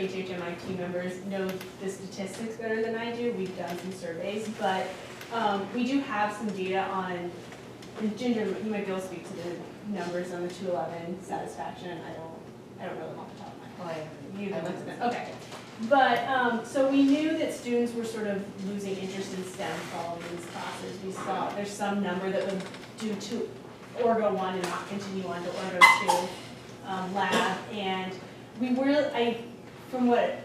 HHMI team members know the statistics better than I do. We've done some surveys, but we do have some data on, and Ginger, you might be able to speak to the numbers on the 211 satisfaction. I don't know them off the top of my head. You know them. Okay. But, so we knew that students were sort of losing interest in STEM following these classes. We saw there's some number that would do to Orgo 1 and not continue on to Orgo 2 lab. And we were, from what,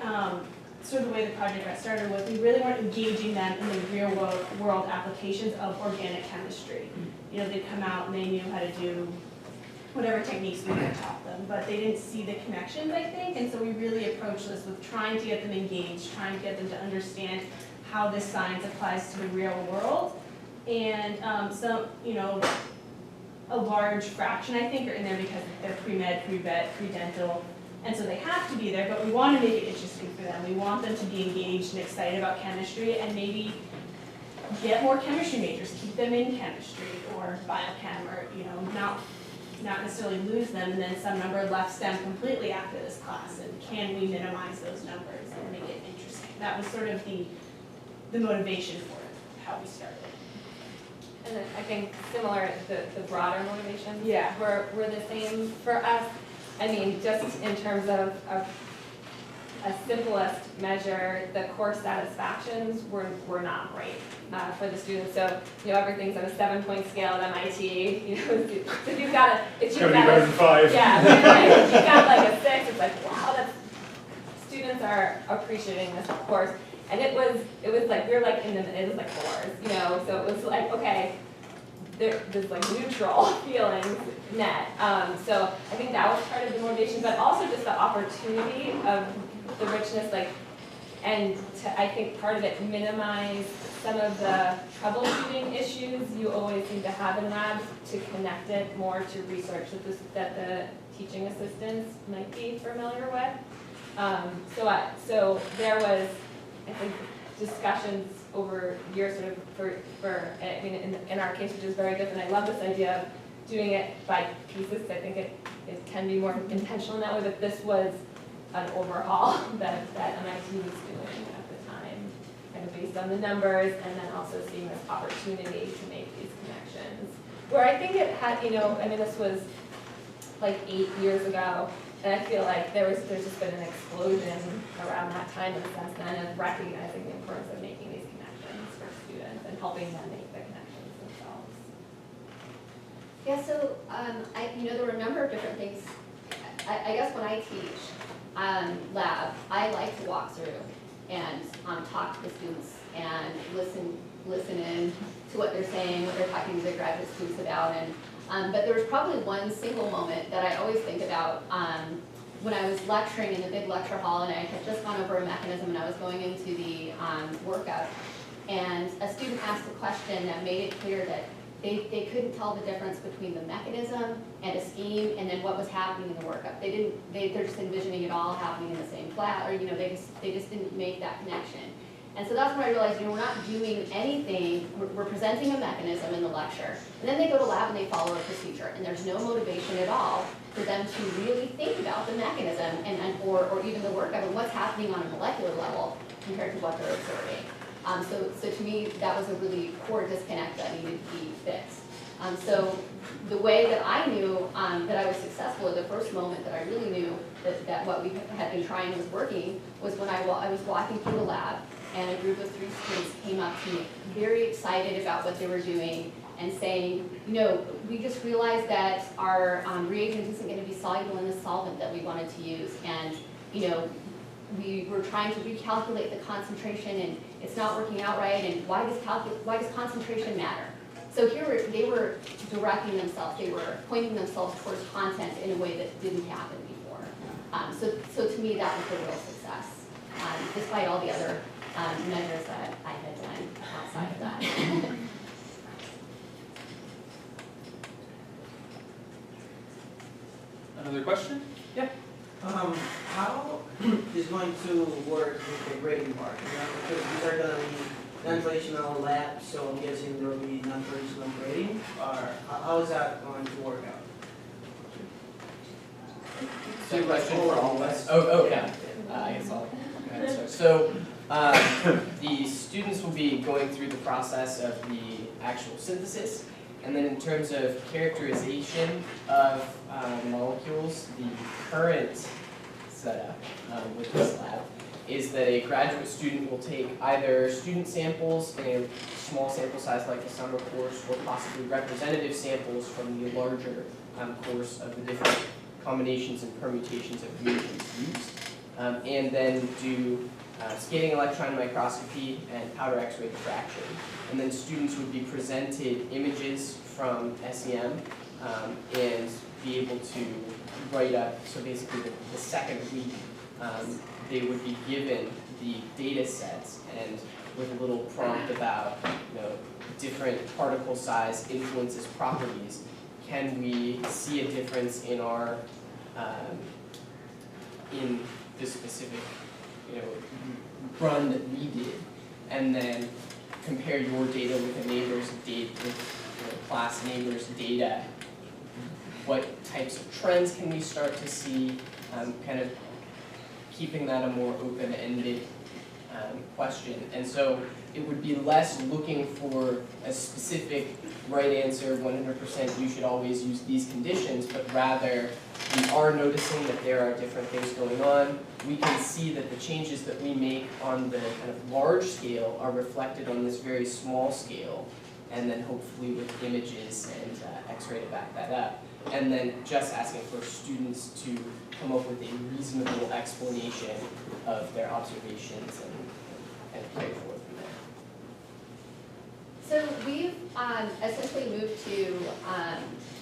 sort of the way the project got started was we really weren't engaging them in the real world applications of organic chemistry. You know, they'd come out and they knew how to do whatever techniques we had taught them, but they didn't see the connections, I think, and so we really approached this with trying to get them engaged, trying to get them to understand how this science applies to the real world. And some, you know, a large fraction, I think, are in there because they're pre-med, pre-vet, pre-dental, and so they have to be there, but we want to make it interesting for them. We want them to be engaged and excited about chemistry and maybe get more chemistry majors, keep them in chemistry or biochem, or, you know, not necessarily lose them, and then some number left STEM completely after this class, and can we minimize those numbers and make it interesting? That was sort of the motivation for it, how we started. And then I think similar, the broader motivations Yeah. were the same for us. I mean, just in terms of a simplest measure, the course satisfactions were not great for the students. So, you know, everything's on a 7-point scale at MIT. You know, if you've got it's going to be better than 5. Yeah, right. If you've got like a 6, it's like, wow, students are appreciating this course. And it was like, we were like it was like 4s, you know, so it was like, okay, there's like neutral feelings net. So I think that was part of the motivation, but also just the opportunity of the richness, like, and to, I think part of it minimize some of the troubleshooting issues you always seem to have in labs, to connect it more to research that the teaching assistants might be familiar with. So there was, I think, discussions over years sort of for I mean, in our case, which is very different. I love this idea of doing it by pieces. I think it can be more intentional in that way, but this was an overhaul that MIT was doing at the time, kind of based on the numbers, and then also seeing this opportunity to make these connections. Where I think it had, you know, I mean, this was like 8 years ago, and I feel like there's just been an explosion around that time in the sense then of recognizing the importance of making these connections for students and helping them make the connections themselves. Yeah, so you know, there were a number of different things. I guess when I teach lab, I like to walk through and talk to the students and listen in to what they're saying, what they're talking to their graduate students about. And but there was probably one single moment that I always think about when I was lecturing in the big lecture hall, and I had just gone over a mechanism, and I was going into the workup, and a student asked a question that made it clear that they couldn't tell the difference between the mechanism and a scheme and then what was happening in the workup. They're just envisioning it all happening in the same class, or you know, they just didn't make that connection. And so that's when I realized, you know, we're not doing anything, we're presenting a mechanism in the lecture, and then they go to lab and they follow a procedure, and there's no motivation at all for them to really think about the mechanism or even the workup and what's happening on a molecular level compared to what they're observing. So to me, that was a really core disconnect that needed to be fixed. So the way that I knew that I was successful at the first moment that I really knew that what we had been trying was working was when I was walking through the lab, and a group of 3 students came up to me very excited about what they were doing and saying, you know, we just realized that our reagent isn't going to be soluble in the solvent that we wanted to use, and you know, we were trying to recalculate the concentration and it's not working out right, and why does concentration matter? So here they were directing themselves, they were pointing themselves towards content in a way that didn't happen before. So to me that was the real success, despite all the other measures that I had done outside of that. Another question? Yeah. How is going to work with the grading part? You know, because these are going to be non-traditional labs, so I'm guessing there will be non-traditional grading. Or how is that going to work out? Same question for all of us. Oh, okay. I guess I'll go ahead and start. So the students will be going through the process of the actual synthesis, and then in terms of characterization of molecules, the current setup with this lab is that a graduate student will take either student samples in a small sample size like the summer course, or possibly representative samples from the larger course of the different combinations and permutations of reagents used, and then do scanning electron microscopy and powder X-ray diffraction. And then students would be presented images from SEM and be able to write up, so basically the second week, they would be given the data sets and with a little prompt about, different particle size influences properties. Can we see a difference in our, in the specific, run that we did, and then compare your data with a neighbor's data, with class neighbor's data. What types of trends can we start to see? Kind of keeping that a more open-ended question. And so it would be less looking for a specific right answer, 100% you should always use these conditions, but rather we are noticing that there are different things going on. We can see that the changes that we make on the kind of large scale are reflected on this very small scale, and then hopefully with images and X-ray to back that up. And then just asking for students to come up with a reasonable explanation of their observations and carry forward from there. So we've essentially moved to,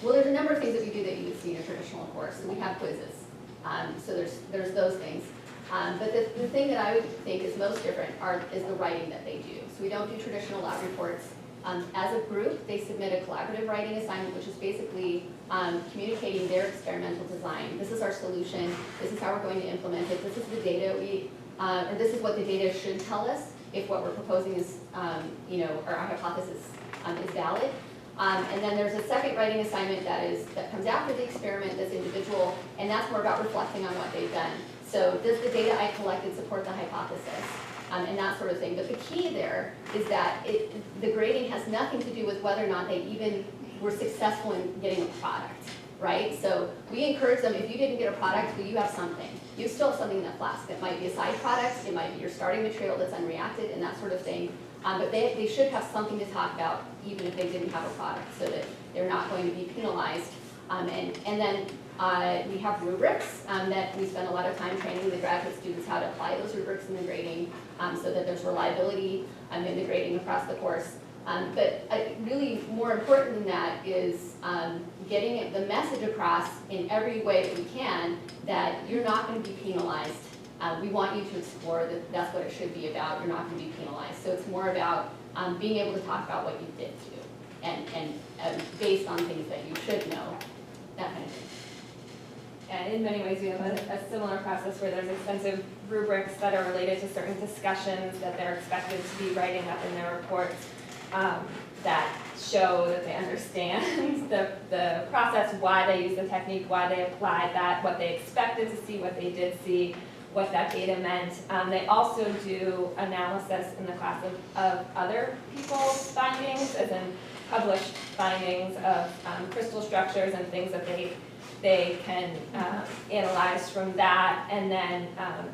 well, there's a number of things that we do that you would see in a traditional course. So we have quizzes. So there's those things. But the thing that I would think is most different is the writing that they do. So we don't do traditional lab reports. As a group, they submit a collaborative writing assignment, which is basically communicating their experimental design. This is our solution. This is how we're going to implement it. This is the data or this is what the data should tell us if what we're proposing is, or our hypothesis is valid. And then there's a second writing assignment that comes after the experiment that's individual, and that's more about reflecting on what they've done. So does the data I collected support the hypothesis? And that sort of thing. But the key there is that the grading has nothing to do with whether or not they even were successful in getting a product, right? So we encourage them, if you didn't get a product, well, you have something. You still have something in that flask. It might be a side product, it might be your starting material that's unreacted and that sort of thing. But they should have something to talk about even if they didn't have a product, so that they're not going to be penalized. And then we have rubrics that we spend a lot of time training the graduate students how to apply those rubrics in the grading so that there's reliability in the grading across the course. But really more important than that is getting the message across in every way that we can that you're not going to be penalized. We want you to explore that that's what it should be about. You're not going to be penalized. So it's more about being able to talk about what you did do and based on things that you should know, that kind of thing. And in many ways, we have a similar process where there's extensive rubrics that are related to certain discussions that they're expected to be writing up in their reports that show that they understand the process, why they use the technique, why they applied that, what they expected to see, what they did see, what that data meant. They also do analysis in the class of other people's findings, as in published findings of crystal structures and things that they can analyze from that. And then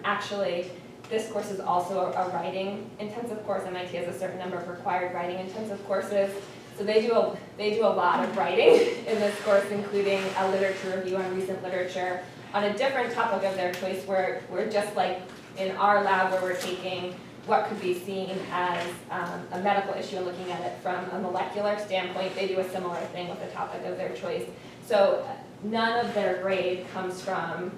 actually, this course is also a writing intensive course. MIT has a certain number of required writing intensive courses. So they do a lot of writing in this course, including a literature review on recent literature on a different topic of their choice, where we're just like in our lab where we're taking what could be seen as a medical issue and looking at it from a molecular standpoint. They do a similar thing with the topic of their choice. So none of their grade comes from,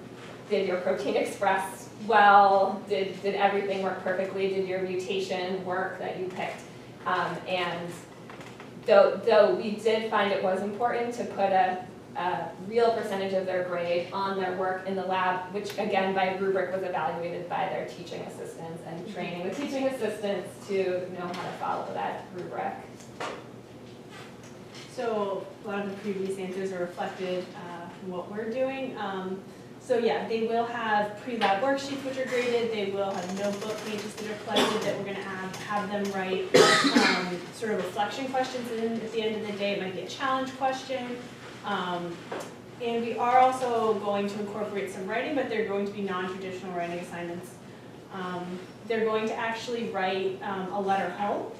did your protein express well, did everything work perfectly, did your mutation work that you picked? And though we did find it was important to put a real percentage of their grade on their work in the lab, which again by rubric was evaluated by their teaching assistants and training the teaching assistants to know how to follow that rubric. So a lot of the previous answers are reflected in what we're doing. So yeah, they will have pre-lab worksheets which are graded, they will have notebook pages that are collected that we're gonna have them write sort of reflection questions in at the end of the day. It might be a challenge question. And we are also going to incorporate some writing, but they're going to be non-traditional writing assignments. They're going to actually write a letter home.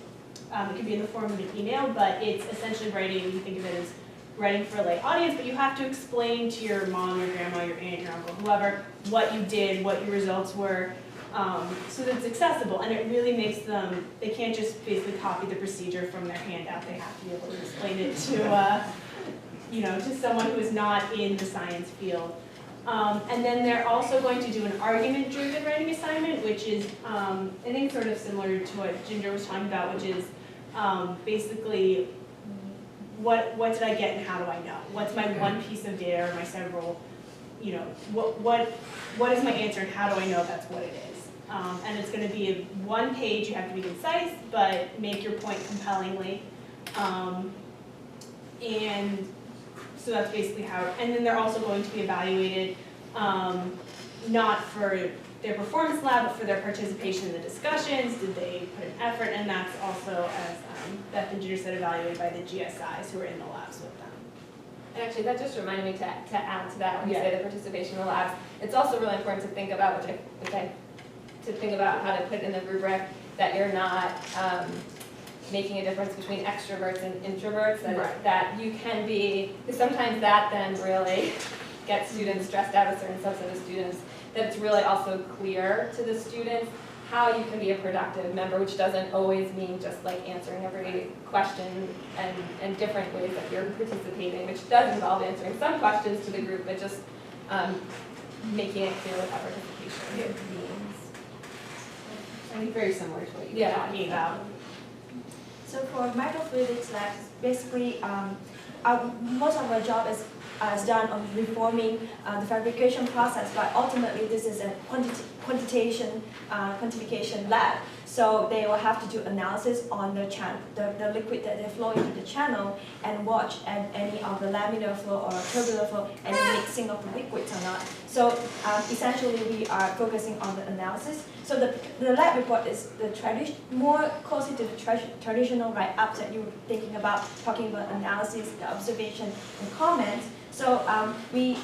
It could be in the form of an email, but it's essentially writing, you think of it as writing for a lay audience, but you have to explain to your mom, your grandma, your aunt, your uncle, whoever, what you did, what your results were, so that it's accessible. And it really makes them, they can't just basically copy the procedure from their handout. They have to be able to explain it to, to someone who is not in the science field. And then they're also going to do an argument-driven writing assignment, which is, I think, sort of similar to what Ginger was talking about, which is basically, what did I get and how do I know? What's my one piece of data or my several, what is my answer and how do I know that's what it is? And it's going to be one page, you have to be concise, but make your point compellingly. And so that's basically how, and then they're also going to be evaluated, not for their performance lab, but for their participation in the discussions. Did they put an effort? And that's also, as Beth and Ginger said, evaluated by the GSIs who are in the labs with them. And actually, that just reminded me to add to that when you Yeah. say the participation in the labs. It's also really important to think about, to think about how to put in the rubric that you're not making a difference between extroverts and introverts, and Right. that you can be, because sometimes that then really gets students stressed out, a certain subset of students, that it's really also clear to the students how you can be a productive member, which doesn't always mean just like answering every question and different ways that you're participating, which does involve answering some questions to the group, but just making it clear what that participation means. I think very similar to what you were Yeah. talking about. So for microfluidics labs, basically, most of our job is done on reforming the fabrication process, but ultimately this is a quantification lab. So they will have to do analysis on the channel, the liquid that they flow into the channel, and watch any of the laminar flow or tubular flow, any mixing of the liquids or not. So essentially we are focusing on the analysis. So the lab report is the more closely to the traditional write-ups that you were thinking about, talking about analysis, the observation, and comments. So we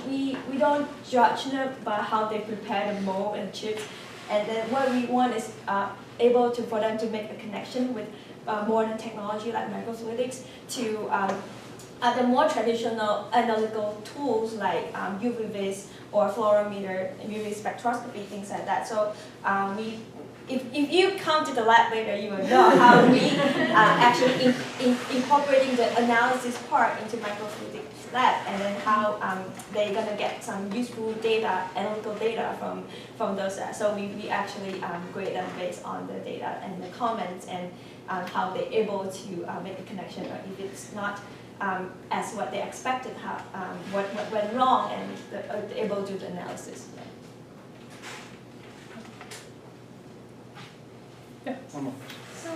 don't judge them by how they prepare the mold and chips. And then what we want is for them to make a connection with modern technology like microfluidics to the more traditional analytical tools like UV-vis or fluorometer, UV spectroscopy, things like that. So if you come to the lab later, you will know how we actually incorporating the analysis part into microfluidics lab, and then how they're gonna get some useful data, analytical data from those. So we actually grade them based on the data and the comments and how they're able to make a connection, or if it's not as what they expected, how what went wrong, and able to do the analysis. Yeah, one more. So,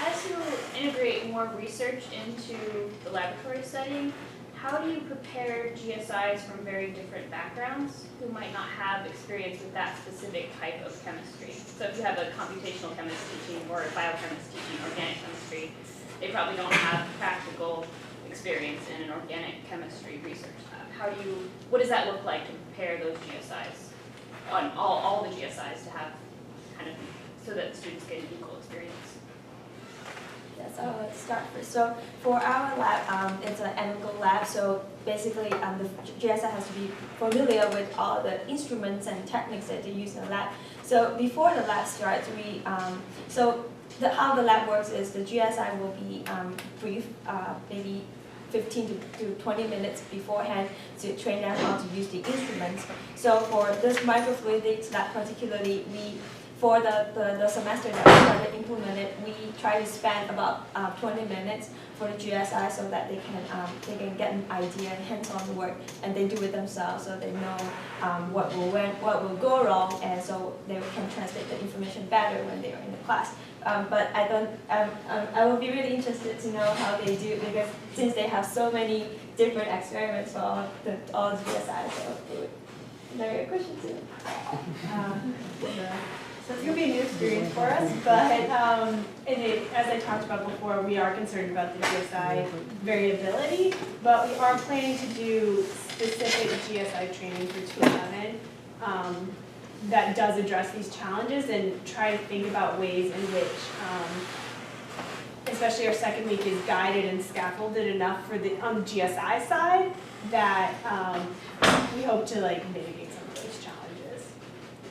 as you integrate more research into the laboratory setting, how do you prepare GSIs from very different backgrounds who might not have experience with that specific type of chemistry? So if you have a computational chemist teaching or a biochemist teaching organic chemistry, they probably don't have practical experience in an organic chemistry research lab. What does that look like to prepare those GSIs, on all the GSIs, to have kind of, so that students get an equal experience? Yes, I'll start first. So for our lab, it's an analytical lab. So basically, the GSI has to be familiar with all the instruments and techniques that they use in the lab. So before the lab starts, how the lab works is the GSI will be briefed maybe 15 to 20 minutes beforehand to train them how to use the instruments. So for this microfluidics lab particularly, for the semester that we started implemented, we try to spend about 20 minutes for the GSI so that they can get an idea, hands-on work, and they do it themselves, so they know what will go wrong, and so they can translate the information better when they are in the class. But I will be really interested to know how they do, because since they have so many different experiments for all the GSIs, so Larry, a question too. So it's gonna be a new experience for us, but as I talked about before, we are concerned about the GSI variability, but we are planning to do specific GSI training for 211 that does address these challenges and try to think about ways in which, especially our second week is guided and scaffolded enough for on the GSI side that we hope to mitigate some of those challenges.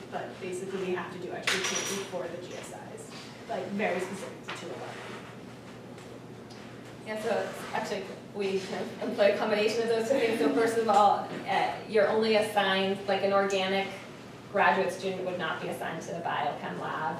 But basically we have to do extra training for the GSIs, very specific to 211. Yeah, so it's actually, we kind of employ a combination of those two things. So first of all, you're only assigned, an organic graduate student would not be assigned to the biochem lab.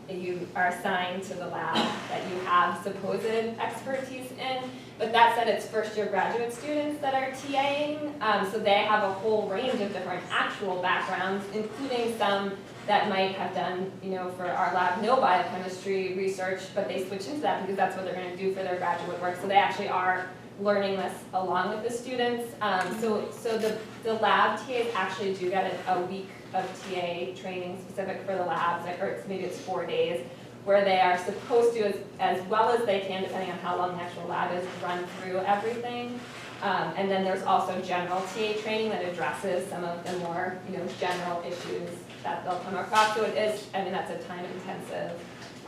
You are assigned to the lab that you have supposed expertise in. But that said, it's first year graduate students that are TAing, so they have a whole range of different actual backgrounds, including some that might have done, for our lab, no biochemistry research, but they switch into that because that's what they're going to do for their graduate work. So they actually are learning this along with the students. So the lab TAs actually do get a week of TA training specific for the labs, or maybe it's 4 days, where they are supposed to, as well as they can, depending on how long the actual lab is, run through everything. And then there's also general TA training that addresses some of the more, general issues that they'll come across. So it is, that's a time-intensive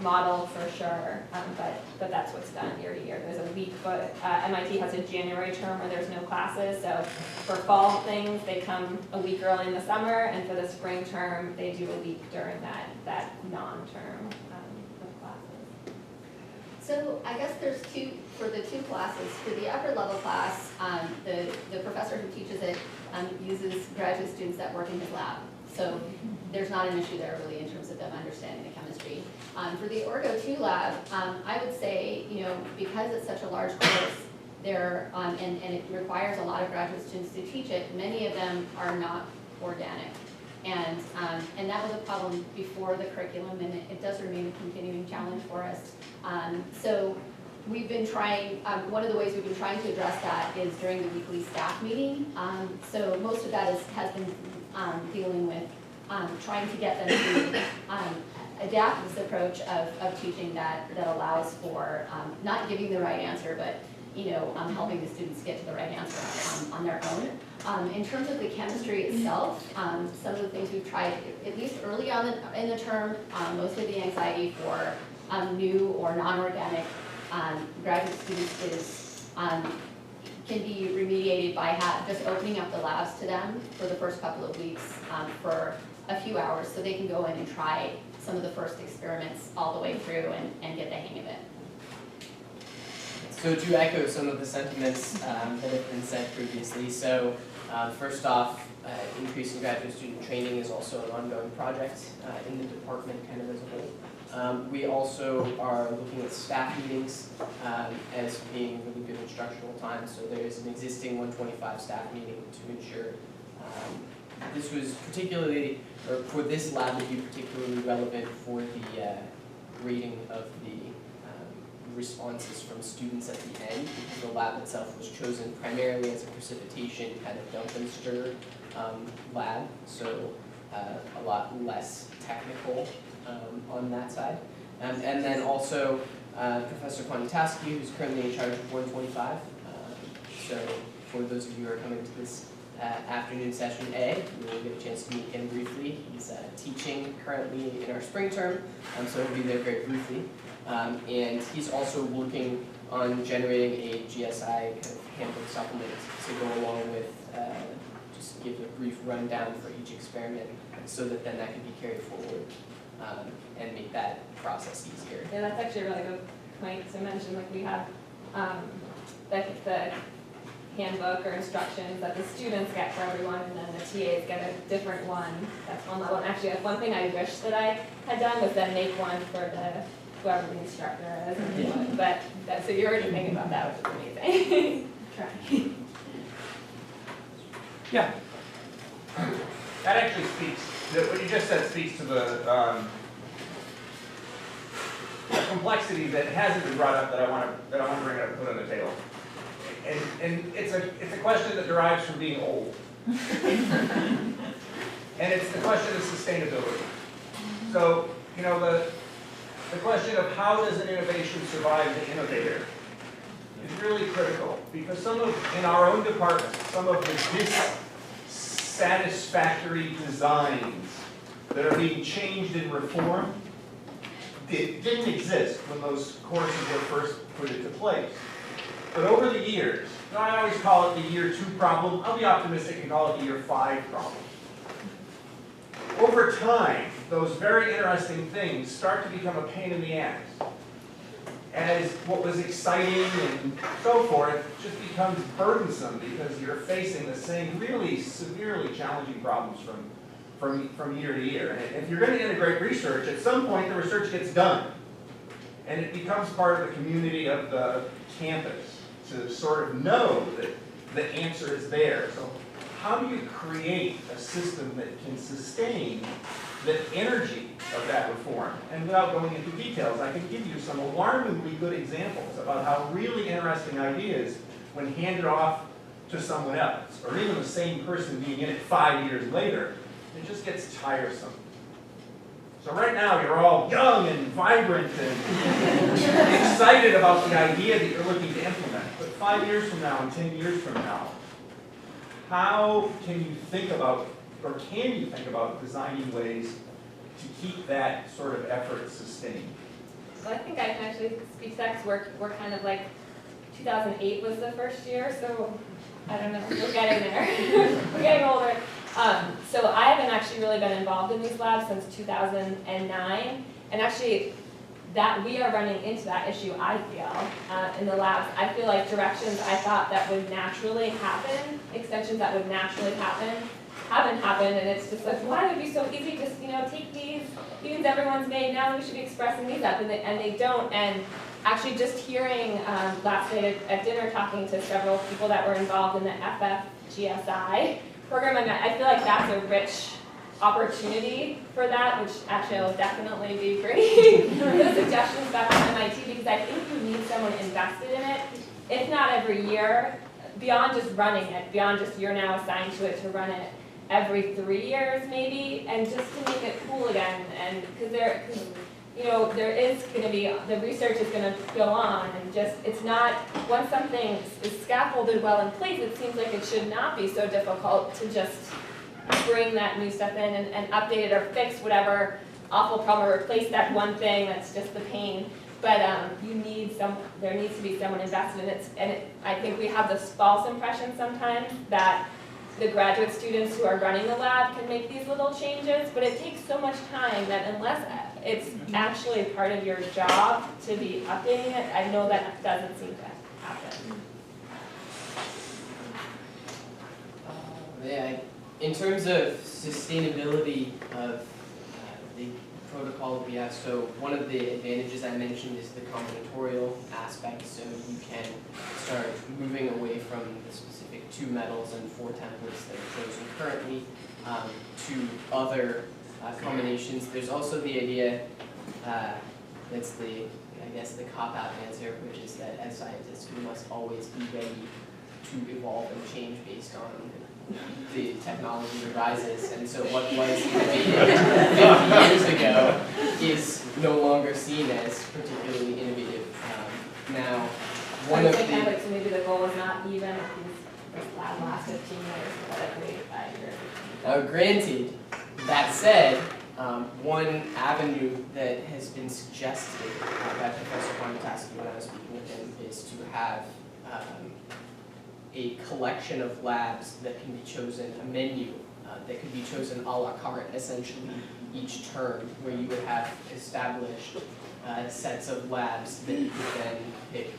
model for sure, but that's what's done year to year. There's a week, but MIT has a January term where there's no classes, so for fall things, they come a week early in the summer, and for the spring term, they do a week during that non-term of classes. So I guess there's for the two classes. For the upper level class, the professor who teaches it uses graduate students that work in his lab. So there's not an issue there really in terms of them understanding the chemistry. For the Orgo 2 lab, I would say, because it's such a large course, and it requires a lot of graduate students to teach it, many of them are not organic. And that was a problem before the curriculum, and it does remain a continuing challenge for us. So we've been trying, one of the ways we've been trying to address that is during the weekly staff meeting. So most of that has been dealing with trying to get them to adapt this approach of teaching that allows for not giving the right answer, but helping the students get to the right answer on their own. In terms of the chemistry itself, some of the things we've tried, at least early on in the term, mostly the anxiety for new or non-organic graduate students is can be remediated by just opening up the labs to them for the first couple of weeks for a few hours, so they can go in and try some of the first experiments all the way through and get the hang of it. So to echo some of the sentiments that have been said previously, so first off, increasing graduate student training is also an ongoing project in the department kind of as a whole. We also are looking at staff meetings as being really good instructional time, so there's an existing 125 staff meeting to ensure this was particularly, or for this lab would be particularly relevant for the grading of the responses from students at the end, because the lab itself was chosen primarily as a precipitation kind of dump and stir lab, so a lot less technical on that side. And then also Professor Poniatowski, who's currently in charge of 125. So for those of you who are coming to this afternoon session A, you will get a chance to meet him briefly. He's teaching currently in our spring term, so he'll be there very briefly. And he's also working on generating a GSI kind of handbook supplement to go along with, just give a brief rundown for each experiment, so that then that can be carried forward and make that process easier. Yeah, that's actually a really good point to mention. Like we have the handbook or instructions that the students get for everyone, and then the TAs get a different one that's on that one. Actually, that's one thing I wish that I had done was then make one for whoever the instructor is. But so you're already thinking about that, which is amazing. Try. Yeah. That actually speaks, what you just said speaks to the complexity that hasn't been brought up that I want to bring up and put on the table. And it's a question that derives from being old. And it's the question of sustainability. So, you know, the question of how does an innovation survive the innovator is really critical, because in our own department, some of the dissatisfactory designs that are being changed and reformed didn't exist when those courses were first put into place. But over the years, and I always call it the year 2 problem, I'll be optimistic and call it the year 5 problem. Over time, those very interesting things start to become a pain in the ass, as what was exciting and so forth just becomes burdensome because you're facing the same really severely challenging problems from year to year. And if you're going to integrate research, at some point the research gets done, and it becomes part of the community of the campus to sort of know that the answer is there. So how do you create a system that can sustain the energy of that reform? And without going into details, I can give you some alarmingly good examples about how really interesting ideas, when handed off to someone else, or even the same person being in it 5 years later, it just gets tiresome. So right now, you're all young and vibrant and excited about the idea that you're looking to implement. But 5 years from now and 10 years from now, how can you think about, or can you think about designing ways to keep that sort of effort sustained? Well, I think I can actually speak to that, because we're kind of like, 2008 was the first year, so I don't know, we're getting there. We're getting older. So I haven't actually really been involved in these labs since 2009, and actually that we are running into that issue, I feel, in the labs. I feel like directions I thought that would naturally happen, extensions that would naturally happen, haven't happened, and it's just like, why would it be so easy, just, you know, take these meetings everyone's made, now we should be expressing these up, and they don't. And actually just hearing last night at dinner, talking to several people that were involved in the FFGSI program, I feel like that's a rich opportunity for that, which actually will definitely be bringing those suggestions back to MIT, because I think you need someone invested in it, if not every year, beyond just running it, beyond just you're now assigned to it to run it every 3 years maybe, and just to make it cool again, and because you know, there is going to be, the research is going to go on, and just, it's not, once something is scaffolded well in place, it seems like it should not be so difficult to just bring that new stuff in and update it or fix whatever awful problem, or replace that one thing that's just the pain. But there needs to be someone invested in it, I think we have this false impression sometimes that the graduate students who are running the lab can make these little changes, but it takes so much time that unless it's actually part of your job to be updating it, I know that doesn't seem to happen. Yeah, in terms of sustainability of the protocol that we have, so one of the advantages I mentioned is the combinatorial aspect, so you can start moving away from the specific 2 metals and 4 templates that are chosen currently to other combinations. There's also the idea, that's the, I guess, the cop-out answer, which is that as scientists we must always be ready to evolve and change based on the technology that rises, and so what was innovative 50 years ago is no longer seen as particularly innovative. Now, one of the... So maybe the goal is not even if this lab lasts 15 years, but every 5 years. Granted, that said, one avenue that has been suggested by Professor Bonitaski when I was speaking with him is to have a collection of labs that can be chosen, a menu that could be chosen a la carte, essentially, each term, where you would have established sets of labs that you could then pick,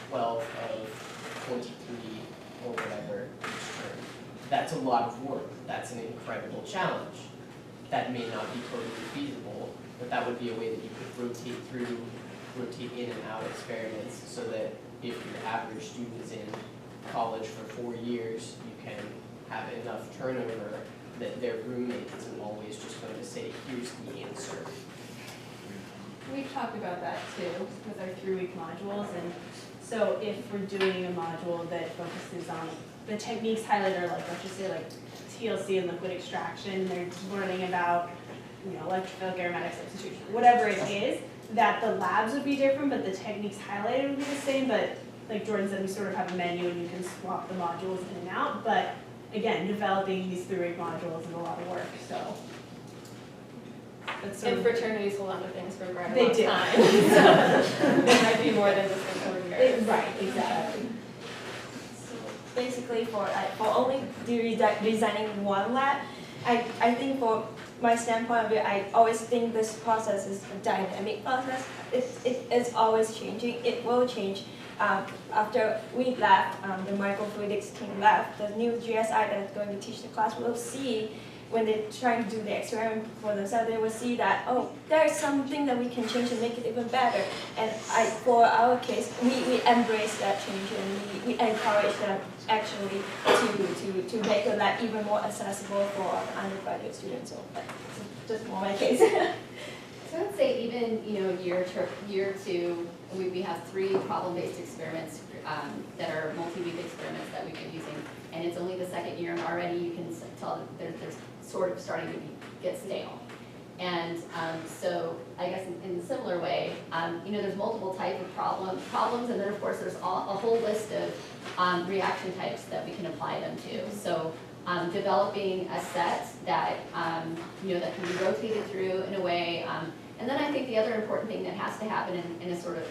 12 of 23 or whatever each term. That's a lot of work. That's an incredible challenge. That may not be totally feasible, but that would be a way that you could rotate in and out experiments, so that if your average student is in college for 4 years, you can have enough turnover that their roommate isn't always just going to say, here's the answer. We've talked about that too, with our 3-week modules, and so if we're doing a module that focuses on the techniques highlighted, or like, let's just say like TLC and liquid extraction, they're learning about, electrophilic aromatic substitution, whatever it is, that the labs would be different, but the techniques highlighted would be the same, but like Jordan said, we sort of have a menu and you can swap the modules in and out, but again, developing these 3-week modules is a lot of work, so. That's sort And of, fraternities hold on to things for quite a They long do. time. So there might be more than just a career. right, exactly. So basically for only designing one lab, I think for my standpoint of view, I always think this process is a dynamic process. It's always changing. It will change. After we left, the microfluidics team left, the new GSI that's going to teach the class will see when they try to do the experiment for themselves, they will see that, oh, there's something that we can change and make it even better. And for our case, we embrace that change and we encourage them actually to make the lab even more accessible for undergraduate students. So that's just more my case. So I would say even, year 2, we have 3 problem-based experiments that are multi-week experiments that we've been using, and it's only the 2nd year, and already you can tell that they're sort of starting to get stale. And so I guess in a similar way, there's multiple types of problems, and then of course there's a whole list of reaction types that we can apply them to. So developing a set that that can be rotated through in a way. And then I think the other important thing that has to happen in a sort of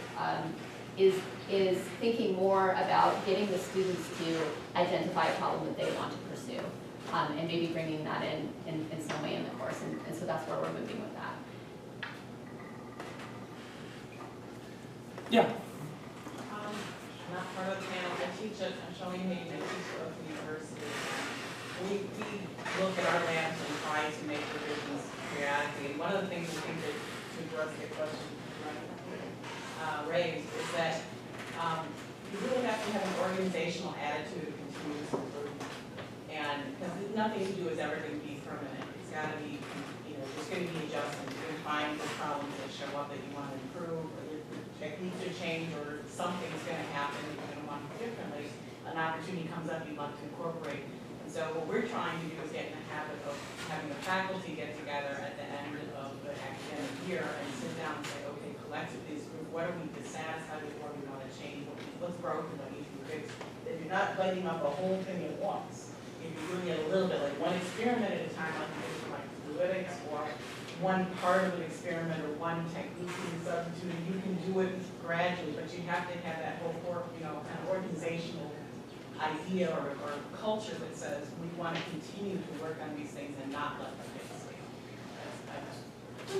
is thinking more about getting the students to identify a problem that they want to pursue, and maybe bringing that in some way in the course. And so that's where we're moving with that. Yeah. Not part of the panel, I teach at Showing Hayden, I teach at the university. We look at our labs and try to make revisions periodically. And one of the things we think that to address the question raised is that you really have to have an organizational attitude of continuous improvement. And because nothing you do is ever going to be permanent. It's got to be, there's going to be adjustments. You're going to find the problems that show up that you want to improve, or your techniques are changed, or something's going to happen that you're going to want to do differently. An opportunity comes up you'd like to incorporate. And so what we're trying to do is get in the habit of having the faculty get together at the end of the academic year and sit down and say, okay, collectively as a group, what are we dissatisfied with, what do we want to change, what's broken, what needs to be fixed. That you're not biting up a whole thing at once. If you're doing it a little bit, like one experiment at a time, like fluidics, or one part of an experiment or one technique being substituted, you can do it gradually, but you have to have that whole kind of organizational idea or culture that says we want to continue to work on these things and not let them get stale.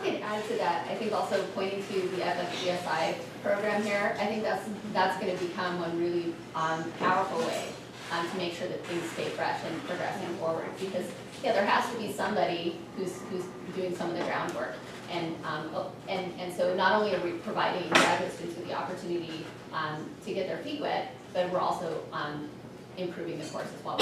I can add to that. I think also pointing to the FFGSI program here, I think that's going to become one really powerful way to make sure that things stay fresh and progressing forward. Because there has to be somebody who's doing some of the groundwork, and so not only are we providing graduate students with the opportunity to get their feet wet, but we're also improving the course as well.